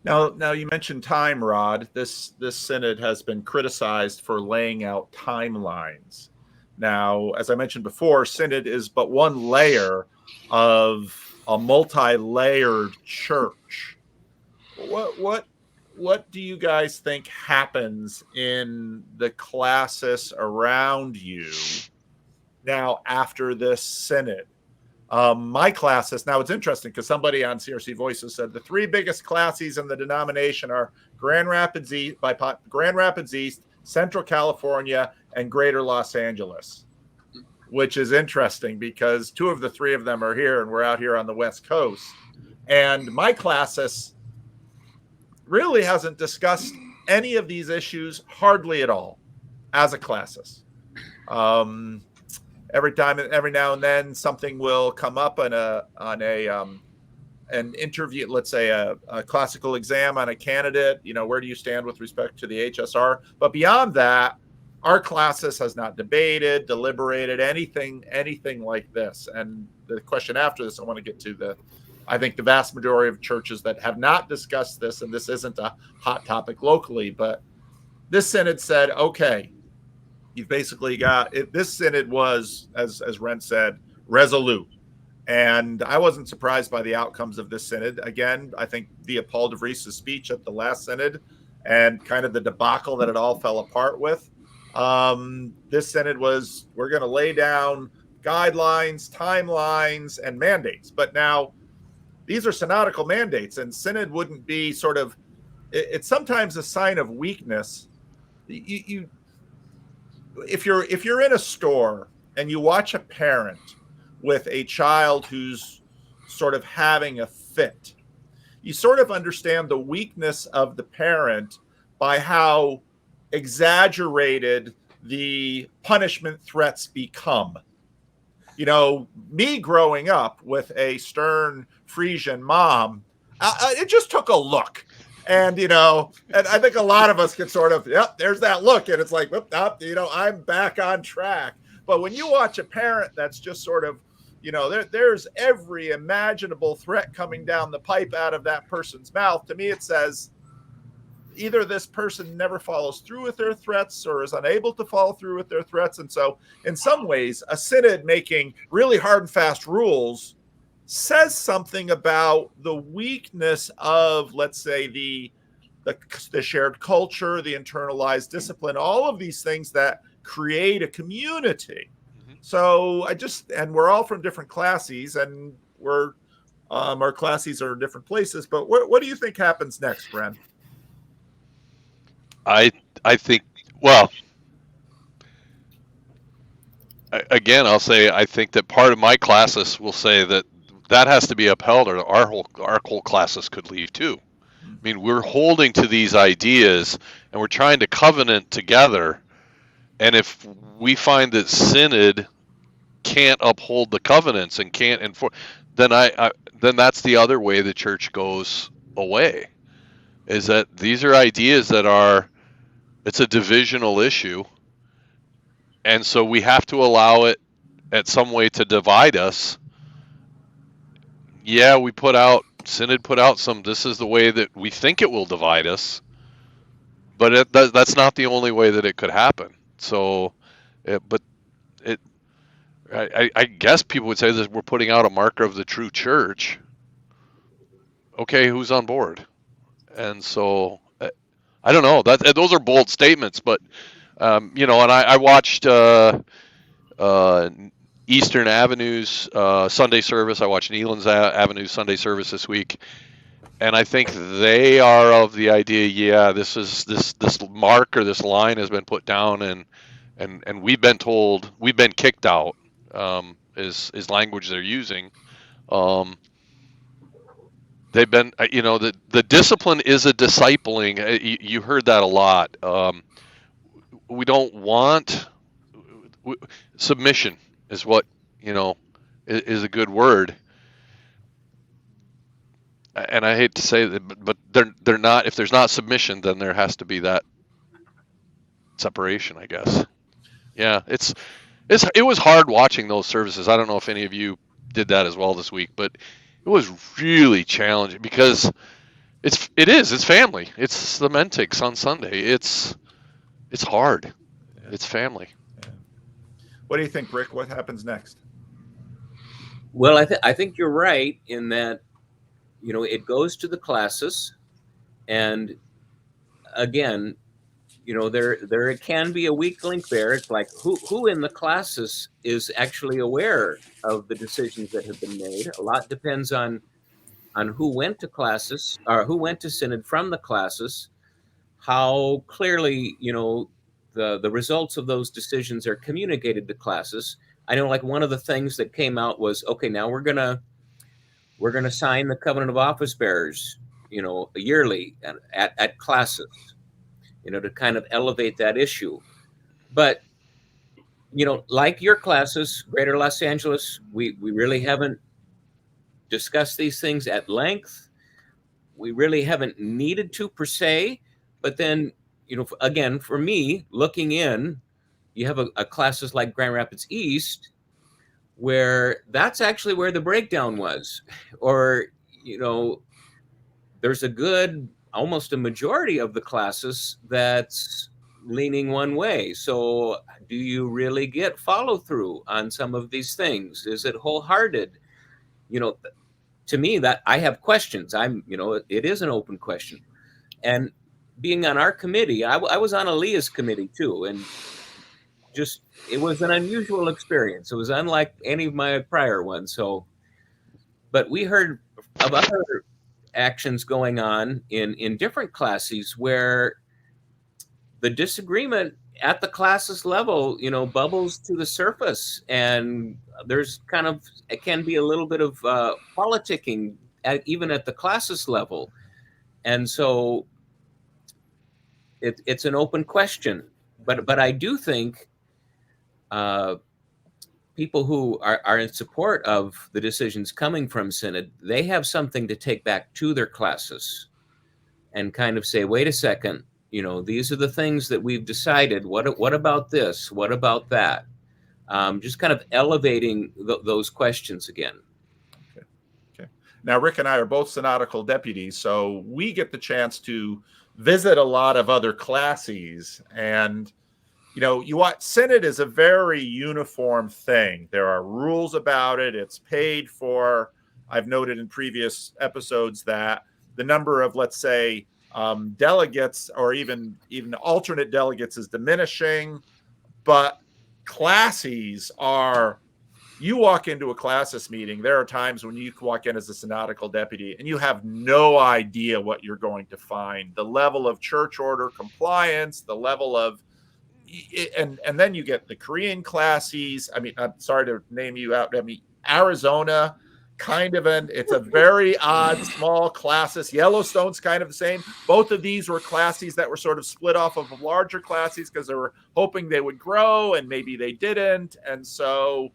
Now you mentioned time, Rod. This synod has been criticized for laying out timelines. Now, as I mentioned before, synod is but one layer of a multi-layered church. What do you guys think happens in the classis around you now after this synod? My classis, now it's interesting because somebody on CRC Voices said the three biggest classes in the denomination are Grand Rapids East, Central California, and Greater Los Angeles, which is interesting because two of the three of them are here and we're out here on the West Coast. And my classis really hasn't discussed any of these issues hardly at all as a classis. Every now and then, something will come up on an interview. Let's say a classical exam on a candidate. Where do you stand with respect to the HSR? But beyond that, our classis has not debated, deliberated anything like this. And the question after this, I want to get to I think the vast majority of churches that have not discussed this, and this isn't a hot topic locally, but this synod said, okay. You've basically got it. This synod was, as Ren said, resolute. And I wasn't surprised by the outcomes of this synod. Again, I think via Paul DeVries' speech at the last synod and kind of the debacle that it all fell apart with. This synod was, we're going to lay down guidelines, timelines, and mandates. But now these are synodical mandates, and synod wouldn't be sort of, it's sometimes a sign of weakness. If you're in a store and you watch a parent with a child who's sort of having a fit, you sort of understand the weakness of the parent by how exaggerated the punishment threats become. Me growing up with a stern Frisian mom, it just took a look. And, and I think a lot of us can sort of, yep, there's that look. And it's like, I'm back on track. But when you watch a parent that's just sort of, there's every imaginable threat coming down the pipe out of that person's mouth. To me, it says either this person never follows through with their threats or is unable to follow through with their threats. And so in some ways, a synod making really hard and fast rules says something about the weakness of, let's say, the shared culture, the internalized discipline, all of these things that create a community. Mm-hmm. So and we're all from different classes, and our classes are in different places. But what do you think happens next, Bren? I think, well, again, I'll say I think that part of my classis will say that has to be upheld, or our whole classes could leave too. I mean, we're holding to these ideas and we're trying to covenant together. And if we find that synod can't uphold the covenants and can't enforce, then then that's the other way the church goes away. Is that these are ideas that it's a divisional issue, and so we have to allow it at some way to divide us. Yeah, synod put out some, this is the way that we think it will divide us, but that's not the only way that it could happen. So, I guess people would say that we're putting out a marker of the true church. Okay, who's on board? And so, I don't know. Those are bold statements, but, and I watched Eastern Avenue's Sunday service. I watched Neelan's Avenue's Sunday service this week, and I think they are of the idea, this mark or this line has been put down, and we've been told, we've been kicked out, is language they're using. They've been, the discipline is a discipling. You heard that a lot. We don't want submission. Is what, is a good word. And I hate to say that, but they're not, if there's not submission, then there has to be that separation, I guess. Yeah, it was hard watching those services. I don't know if any of you did that as well this week, but it was really challenging because It's family. It's the Mentics on Sunday. It's hard. Yeah. It's family. Yeah. What do you think, Rick? What happens next? Well, I think you're right in that, it goes to the classis, and again, there can be a weak link there. It's like who in the classis is actually aware of the decisions that have been made. A lot depends on who went to classis or who went to synod from the classis, how clearly the results of those decisions are communicated to classis. I know, like, one of the things that came out was, okay, now we're gonna sign the covenant of office bearers, yearly at classis, to kind of elevate that issue. But like your classis, Greater Los Angeles, we really haven't discussed these things at length. We really haven't needed to, per se. But then, again, for me, looking in, you have a classis like Grand Rapids East, where that's actually where the breakdown was, or there's almost a majority of the classes that's leaning one way. So do you really get follow through on some of these things? Is it wholehearted? To me, that I have questions. It is an open question. And being on our committee, I was on Aaliyah's committee too, and just, it was an unusual experience. It was unlike any of my prior ones. So, but we heard of other actions going on in different classes where the disagreement at the classes level, bubbles to the surface, and it can be a little bit of politicking even at the classes level. And so it's an open question, but I do think people who are in support of the decisions coming from Synod, they have something to take back to their classes and kind of say, wait a second, these are the things that we've decided. What about this? What about that? Just kind of elevating those questions again. Okay. Now, Rick and I are both synodical deputies, so we get the chance to visit a lot of other classes. And Synod is a very uniform thing. There are rules about it. It's paid for. I've noted in previous episodes that the number of, let's say, delegates or even alternate delegates is diminishing. But classes are, you walk into a classis meeting, there are times when you walk in as a synodical deputy and you have no idea what you're going to find. The level of church order compliance, the level of, and then you get the Korean classes. I mean, I'm sorry to name you out. I mean, Arizona, it's a very odd small classis. Yellowstone's kind of the same. Both of these were classes that were sort of split off of larger classes because they were hoping they would grow, and maybe they didn't. And so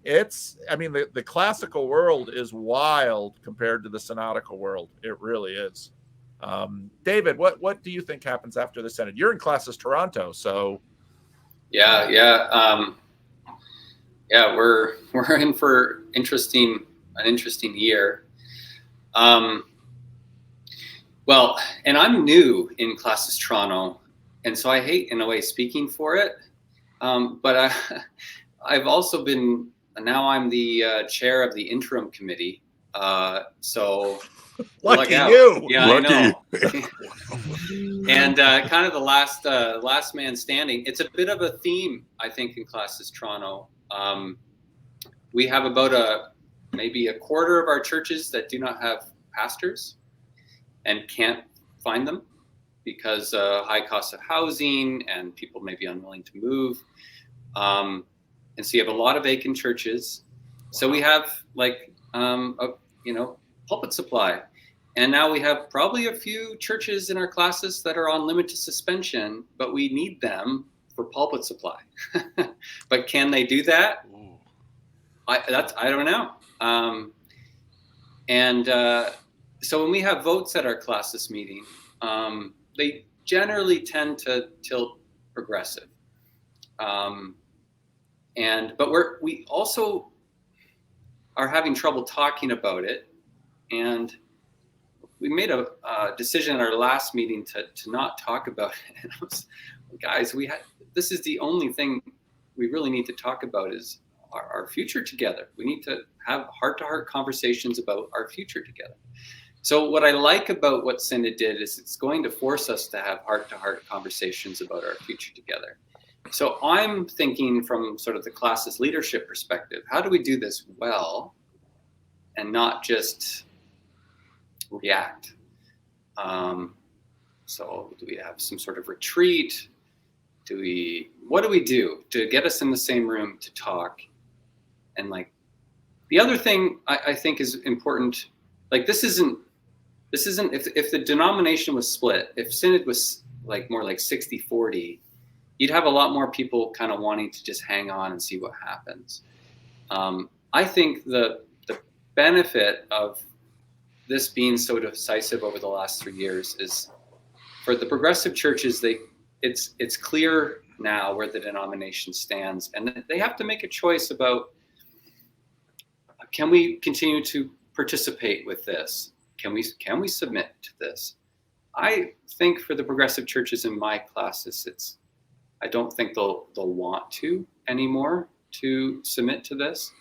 the classical world is wild compared to the synodical world. It really is. David, what do you think happens after the Synod? You're in Classis Toronto, so. Yeah. We're in for an interesting year. Well, and I'm new in Classis Toronto, and so I hate, in a way, speaking for it. But I've also been, now I'm the chair of the interim committee. So lucky you. Yeah, lucky. I know. And kind of the last man standing. It's a bit of a theme, I think, in Classis Toronto. We have about maybe a quarter of our churches that do not have pastors and can't find them because high cost of housing and people may be unwilling to move. And so you have a lot of vacant churches. So we have pulpit supply. And now we have probably a few churches in our classes that are on limited suspension, but we need them for pulpit supply. But can they do that? I don't know. So when we have votes at our classis meeting, they generally tend to tilt progressive. But we also are having trouble talking about it, and we made a decision at our last meeting to not talk about it. And I was, guys, this is the only thing we really need to talk about is our future together. We need to have heart-to-heart conversations about our future together. So what I like about what Synod did is it's going to force us to have heart-to-heart conversations about our future together. So I'm thinking from sort of the Classis leadership perspective, how do we do this well and not just react? So do we have some sort of retreat? What do we do to get us in the same room to talk? And like the other thing I think is important, like this isn't if the denomination was split, if Synod was like more like 60-40, you'd have a lot more people kind of wanting to just hang on and see what happens. I think the benefit of this being so decisive over the last 3 years is for the progressive churches, it's clear now where the denomination stands, and they have to make a choice about, can we continue to participate with this? Can we submit to this? I think for the progressive churches in my classes, I don't think they'll want to anymore to submit to this.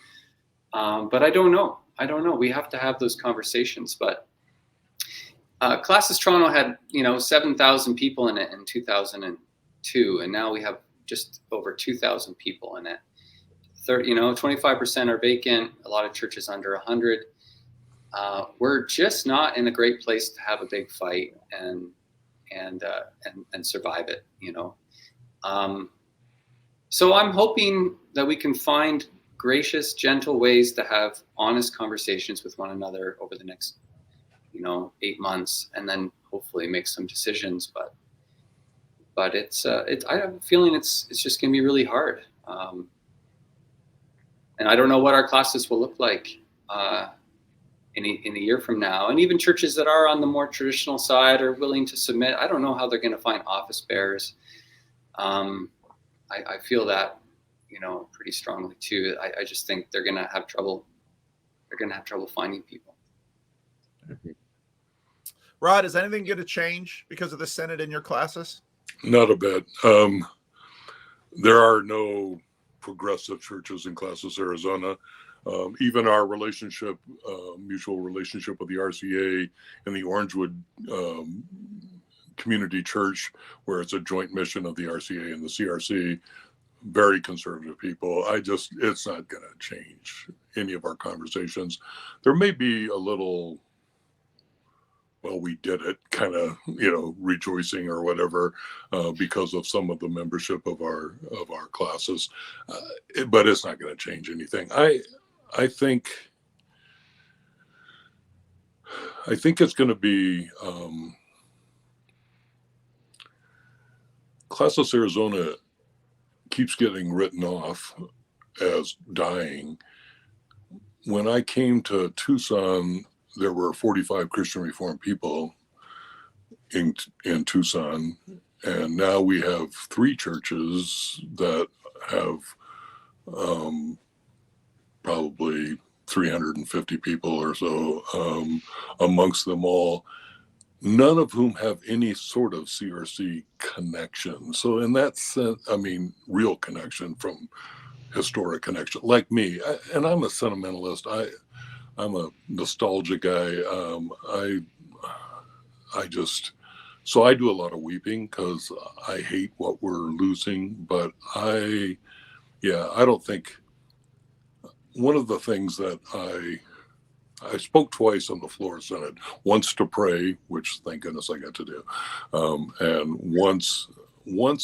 But I don't know. We have to have those conversations. But Classis Toronto had 7,000 people in it in 2002, and now we have just over 2,000 people in it. 25% are vacant. A lot of churches under 100. We're just not in a great place to have a big fight and survive it. So I'm hoping that we can find gracious, gentle ways to have honest conversations with one another over the next 8 months, and then hopefully make some decisions. But I have a feeling it's just going to be really hard. And I don't know what our classes will look like in a year from now. And even churches that are on the more traditional side are willing to submit. I don't know how they're going to find office bearers. I feel that, pretty strongly too. I just think they're going to have trouble. They're going to have trouble finding people. Rod, is anything going to change because of the Synod in your classes? Not a bit. There are no progressive churches in Classis, Arizona. Even our relationship, mutual relationship with the RCA and the Orangewood Community Church, where it's a joint mission of the RCA and the CRC, very conservative people. It's not going to change any of our conversations. There may be a little, well, we did it kind of, rejoicing or whatever, because of some of the membership of our classes, but it's not going to change anything. I think it's going to be Classis Arizona keeps getting written off as dying. When I came to Tucson, there were 45 Christian Reformed people in Tucson, and now we have 3 churches that have probably 350 people or so amongst them all, none of whom have any sort of CRC connection. So in that sense, real connection from historic connection, like me. And I'm a sentimentalist. I'm a nostalgia guy. So I do a lot of weeping because I hate what we're losing. But I don't think, one of the things that I spoke twice on the floor of Synod, once to pray, which thank goodness I got to do, and once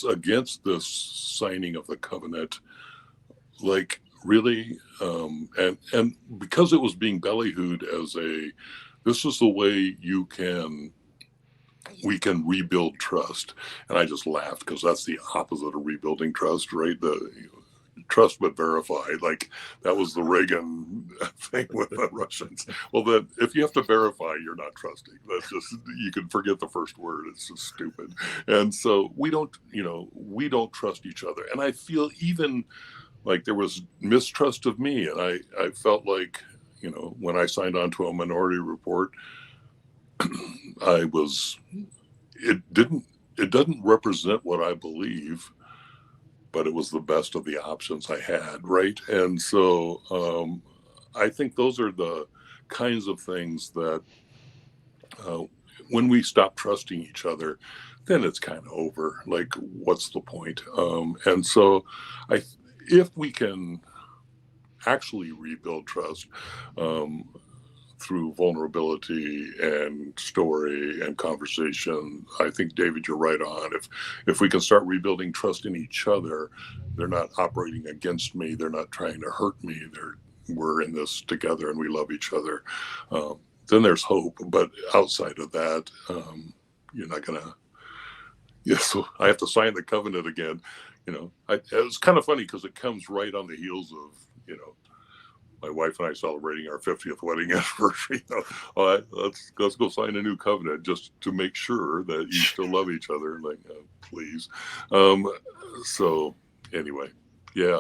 against this signing of the covenant, like really, and because it was being ballyhooed as this is the way we can rebuild trust. And I just laughed because that's the opposite of rebuilding trust, right? Trust but verify, like that was the Reagan thing with the Russians. Well, then if you have to verify, you're not trusting. That's just, you can forget the first word. It's just stupid. And so we don't trust each other. And I feel even like there was mistrust of me. And I felt like, when I signed on to a minority report, it doesn't represent what I believe, but it was the best of the options I had, right? And so I think those are the kinds of things that when we stop trusting each other, then it's kind of over. Like, what's the point? And so if we can actually rebuild trust through vulnerability and story and conversation, I think, David, you're right on. If we can start rebuilding trust in each other, they're not operating against me. They're not trying to hurt me. We're in this together and we love each other. Then there's hope. But outside of that, you're not gonna. Yeah, so I have to sign the covenant again. It's kind of funny because it comes right on the heels of my wife and I celebrating our 50th wedding anniversary. All right, let's go sign a new covenant just to make sure that you still love each other. Like, please. So anyway, yeah,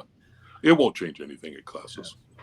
it won't change anything at Classis.